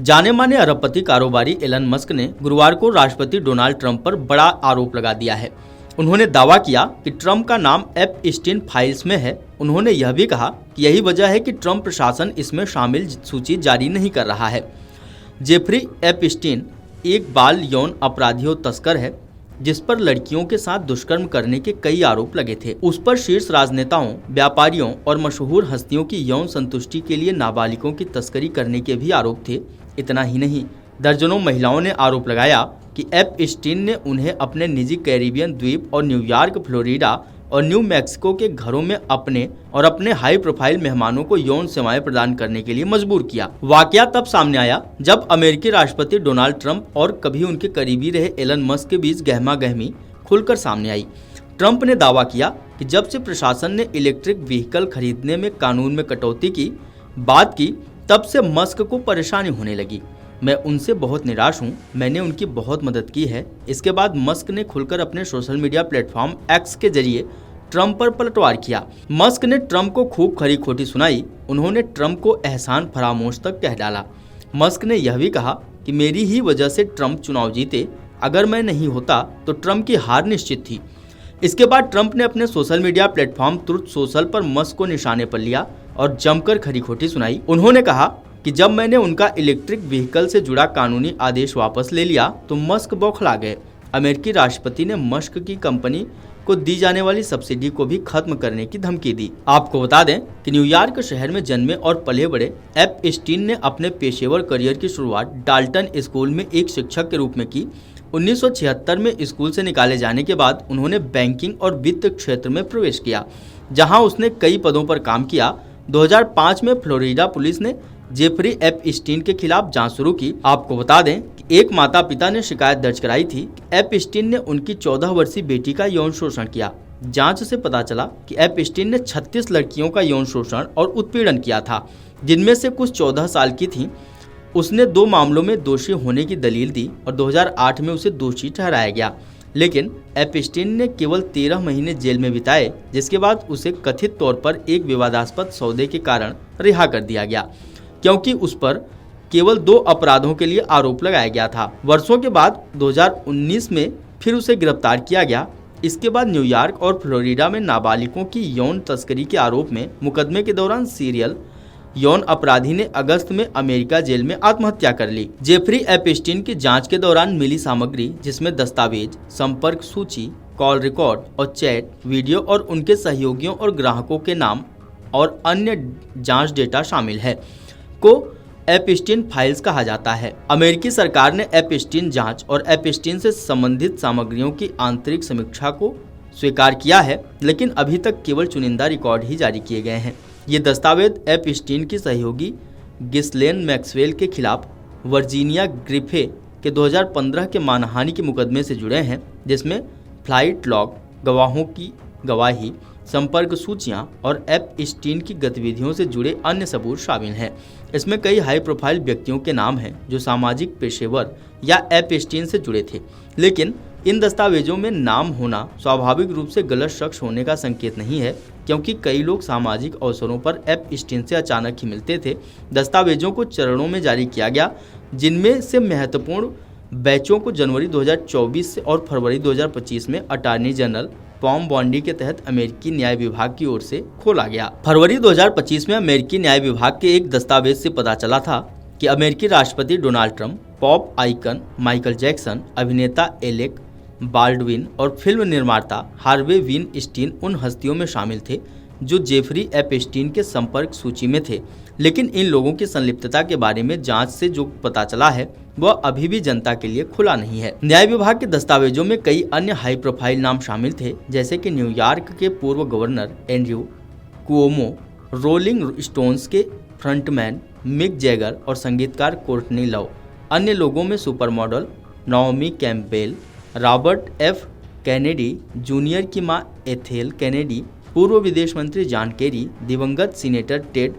जाने माने अरबपति कारोबारी एलन मस्क ने गुरुवार को राष्ट्रपति डोनाल्ड ट्रंप पर बड़ा आरोप लगा दिया है। उन्होंने दावा किया कि ट्रंप का नाम एपस्टीन फाइल्स में है। उन्होंने यह भी कहा कि यही वजह है कि ट्रंप प्रशासन इसमें शामिल सूची जारी नहीं कर रहा है। जेफरी एपस्टीन एक बाल यौन अपराधी और तस्कर है जिस पर लड़कियों के साथ दुष्कर्म करने के कई आरोप लगे थे। उस पर शीर्ष राजनेताओं, व्यापारियों और मशहूर हस्तियों की यौन संतुष्टि के लिए नाबालिगों की तस्करी करने के भी आरोप थे। इतना ही नहीं, दर्जनों महिलाओं ने आरोप लगाया कि एपस्टीन ने उन्हें अपने निजी कैरिबियन द्वीप और न्यूयॉर्क, फ्लोरिडा और न्यू मैक्सिको के घरों में अपने हाई प्रोफाइल मेहमानों को यौन सेवाएं प्रदान करने के लिए मजबूर किया। वाकया तब सामने आया जब अमेरिकी राष्ट्रपति डोनाल्ड ट्रंप और कभी उनके करीबी रहे एलन मस्क के बीच गहमा-गहमी खुलकर सामने आई। ट्रंप ने दावा किया कि जब से प्रशासन ने इलेक्ट्रिक व्हीकल खरीदने में कानून में कटौती की बात की, तब से मस्क को परेशानी होने लगी। मैं उनसे बहुत निराश हूं, मैंने उनकी बहुत मदद की है। इसके बाद मस्क ने खुलकर अपने सोशल मीडिया प्लेटफॉर्म एक्स के जरिए ट्रंप पर पलटवार किया। मस्क ने ट्रंप को खूब खरी खोटी सुनाई। उन्होंने ट्रंप को एहसान फरामोश तक कह डाला। मस्क ने यह भी कहा कि मेरी ही वजह से ट्रंप चुनाव जीते, अगर मैं नहीं होता तो ट्रंप की हार निश्चित थी। इसके बाद ट्रंप ने अपने social media platform truth social पर मस्क को निशाने पर लिया और जमकर खरी खोटी सुनाई। उन्होंने कहा कि जब मैंने उनका इलेक्ट्रिक व्हीकल से जुड़ा कानूनी आदेश वापस ले लिया तो मस्क बौखला गए। अमेरिकी राष्ट्रपति ने मस्क की कंपनी को दी जाने वाली सब्सिडी को भी खत्म करने की धमकी दी। आपको बता दें कि न्यूयॉर्क शहर में जन्मे और पले बड़े एपस्टीन ने अपने पेशेवर करियर की शुरुआत डाल्टन स्कूल में एक शिक्षक के रूप में की। 1976 में स्कूल से निकाले जाने के बाद उन्होंने बैंकिंग और वित्त क्षेत्र में प्रवेश किया, जहां उसने कई पदों पर काम किया। 2005 में फ्लोरिडा पुलिस ने जेफरी एपस्टीन के खिलाफ जांच शुरू की। आपको बता दें कि एक माता पिता ने शिकायत दर्ज कराई थी कि एपस्टीन ने उनकी 14 वर्षीय बेटी का यौन शोषण किया। जांच से पता चला कि एपस्टीन ने 36 लड़कियों का यौन शोषण और उत्पीड़न किया था, जिनमें से कुछ 14 साल की थीं। उसने 2 मामलों में दोषी होने की दलील दी और 2008 में उसे दोषी ठहराया गया, लेकिन एपस्टीन ने केवल 13 महीने जेल में बिताए, जिसके बाद उसे कथित तौर पर एक विवादास्पद सौदे के कारण रिहा कर दिया गया, क्योंकि उस पर केवल 2 अपराधों के लिए आरोप लगाया गया था। वर्षों के बाद 2019 में फिर उसे गिरफ्तार किया गया। इसके बाद न्यूयॉर्क और फ्लोरिडा में नाबालिगों की यौन तस्करी के आरोप में मुकदमे के दौरान सीरियल यौन अपराधी ने अगस्त में अमेरिका जेल में आत्महत्या कर ली। जेफरी एपस्टीन की जांच के दौरान मिली सामग्री, जिसमें दस्तावेज, संपर्क सूची, कॉल रिकॉर्ड और चैट वीडियो और उनके सहयोगियों और ग्राहकों के नाम और अन्य जांच डेटा शामिल है, को एपस्टीन फाइल्स कहा जाता है। अमेरिकी सरकार ने एपस्टीन जांच और एपस्टीन से संबंधित सामग्रियों की आंतरिक समीक्षा को स्वीकार किया है, लेकिन अभी तक केवल चुनिंदा रिकॉर्ड ही जारी किए गए हैं। ये दस्तावेज एपस्टीन की सहयोगी गिस्लेन मैक्सवेल के खिलाफ वर्जीनिया ग्रिफे के 2015 के मानहानि के मुकदमे से जुड़े हैं, जिसमें फ्लाइट लॉग, गवाहों की गवाही, संपर्क सूचियां और एपस्टीन की गतिविधियों से जुड़े अन्य सबूत शामिल हैं। इसमें कई हाई प्रोफाइल व्यक्तियों के नाम हैं जो सामाजिक पेशेवर या एपस्टीन से जुड़े थे, लेकिन इन दस्तावेजों में नाम होना स्वाभाविक रूप से गलत शख्स होने का संकेत नहीं है, क्योंकि कई लोग सामाजिक अवसरों पर एपस्टीन से अचानक ही मिलते थे। दस्तावेजों को चरणों में जारी किया गया, जिनमें से महत्वपूर्ण बैचों को जनवरी 2024 से और फरवरी 2025 में अटॉर्नी जनरल पॉम बॉन्डी के तहत अमेरिकी न्याय विभाग की ओर से खोला गया। फरवरी 2025 में अमेरिकी न्याय विभाग के एक दस्तावेज से पता चला था कि अमेरिकी राष्ट्रपति Donald Trump, pop icon Michael Jackson, अभिनेता एलेक बाल्डविन और फिल्म निर्माता हार्वे वीनस्टीन उन हस्तियों में शामिल थे जो जेफरी एपस्टीन के संपर्क सूची में थे, लेकिन इन लोगों की संलिप्तता के बारे में जांच से जो पता चला है वह अभी भी जनता के लिए खुला नहीं है। न्याय विभाग के दस्तावेजों में कई अन्य हाई प्रोफाइल नाम शामिल थे, जैसे कि न्यूयॉर्क के पूर्व governor Andrew Cuomo, rolling stones के फ्रंटमैन मिक जैगर और संगीतकार कोर्टनी लव। अन्य लोगों में super model Naomi Campbell, Robert F Kennedy junior की मां एथेल कैनेडी, पूर्व विदेश मंत्री जॉन केरी, दिवंगत सीनेटर टेड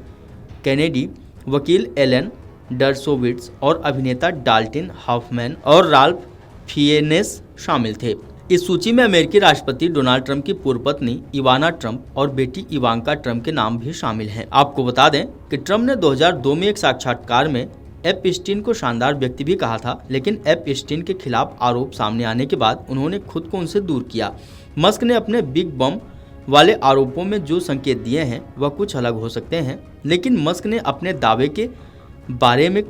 कैनेडी, वकील एलन डरसोविट्स और अभिनेता डाल्टन हॉफमैन और राल्फ फिएनेस शामिल थे। इस सूची में अमेरिकी राष्ट्रपति डोनाल्ड ट्रंप की पूर्व पत्नी इवाना ट्रंप और बेटी इवांका ट्रंप के नाम भी शामिल हैं। आपको बता दें कि ट्रंप ने 2002 में एक साक्षात्कार में एपस्टीन को शानदार व्यक्ति भी कहा था, लेकिन एपस्टीन के खिलाफ आरोप सामने आने के बाद उन्होंने खुद को उनसे दूर किया। मस्क ने अपने बिग बम वाले आरोपों में जो संकेत दिए हैं वह कुछ अलग हो सकते हैं, लेकिन मस्क ने अपने दावे के बारे में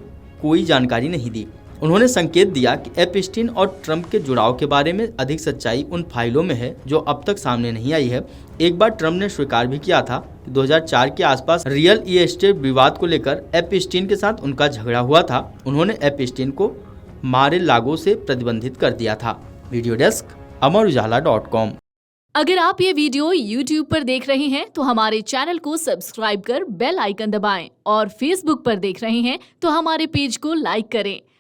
कोई जानकारी नहीं दी। उन्होंने संकेत दिया कि एपस्टीन और ट्रंप के जुड़ाव के बारे में अधिक सच्चाई उन फाइलों में है जो अब तक सामने नहीं आई है। एक बार ट्रंप ने स्वीकार भी किया था कि 2004 के आसपास रियल एस्टेट विवाद को लेकर एपस्टीन के साथ उनका झगड़ा हुआ था। उन्होंने एपस्टीन को मार-ए-लागो से प्रतिबंधित कर दिया था। वीडियो डेस्क अमरउजाला.com। अगर आप ये वीडियो YouTube पर देख रहे हैं तो हमारे चैनल को सब्सक्राइब कर बेल आइकन दबाएं और Facebook पर देख रहे हैं तो हमारे पेज को लाइक करें।